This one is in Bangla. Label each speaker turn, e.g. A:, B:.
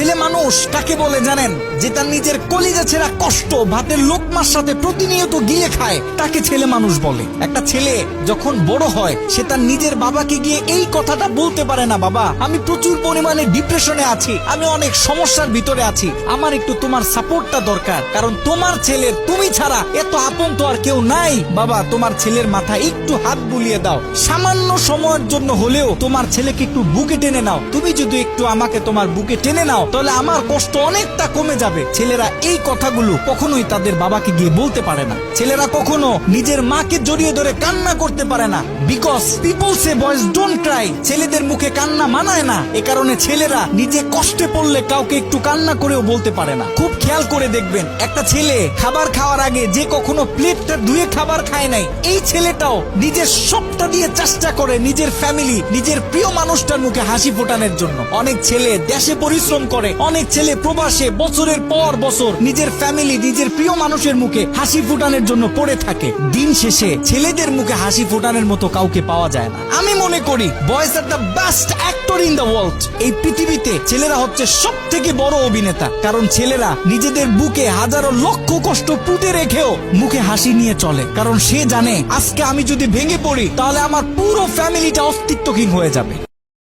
A: ছেলে মানুষ কাকে বলে জানেন? যে তার নিজের কলিজা ছেঁড়া কষ্ট ভাতের লোকমার সাথে প্রতিনিয়ত গিলে খায়, তাকে ছেলে মানুষ বলে। একটা ছেলে যখন বড় হয় সে তার নিজের বাবাকে গিয়ে এই কথাটা বলতে পারে না, বাবা আমি প্রচুর পরিমাণে ডিপ্রেশনে আছি, আমি অনেক সমস্যার ভিতরে আছি, আমার একটু তোমার সাপোর্টটা দরকার, কারণ তোমার ছেলের তুমি ছাড়া এত আপন তো আর কেউ নাই। বাবা তোমার ছেলের মাথায় একটু হাত বুলিয়ে দাও, সামান্য সময়ের জন্য হলেও তোমার ছেলেকে একটু বুকে টেনে নাও, তুমি যদি একটু আমাকে তোমার বুকে টেনে নাও তাহলে আমার কষ্ট অনেকটা কমে যাবে। ছেলেরা এই কথাগুলো কখনোই তাদের বাবাকে গিয়ে বলতে পারে না। ছেলেরা কখনো নিজের মাকে জড়িয়ে ধরে কান্না করতে পারে না, because people say boys don't Cry. ছেলেদের মুখে কান্না মানায় না, এ কারণে ছেলেরা নিজে কষ্টে পড়লে কাউকে একটু কান্না করেও বলতে পারে না। খুব খেয়াল করে দেখবেন, একটা ছেলে খাবার খাওয়ার আগে যে কখনো প্লেটটা ধুয়ে খাবার খায় নাই, এই ছেলেটাও নিজের সবটা দিয়ে চেষ্টা করে নিজের ফ্যামিলি, নিজের প্রিয় মানুষটার মুখে হাসি ফোটানোর জন্য। অনেক ছেলে দেশে পরিশ্রম করে, অনেক ছেলে প্রবাসে বছরের পর বছর নিজের ফ্যামিলি, নিজের প্রিয় মানুষের মুখে হাসি ফোটানোর জন্য পড়ে থাকে। দিন শেষে ছেলেদের মুখে হাসি ফোটানোর মতো কাউকে পাওয়া যায় না। আমি মনে করি boys are the best actor in the world. এই পৃথিবীতে ছেলেরা হচ্ছে সব থেকে বড় অভিনেতা, কারণ ছেলেরা নিজেদের বুকে হাজারো লক্ষ কষ্ট পুঁতে রেখেও মুখে হাসি নিয়ে চলে, কারণ সে জানে আজকে আমি যদি ভেঙে পড়ি তাহলে আমার পুরো ফ্যামিলিটা অস্তিত্বহীন হয়ে যাবে।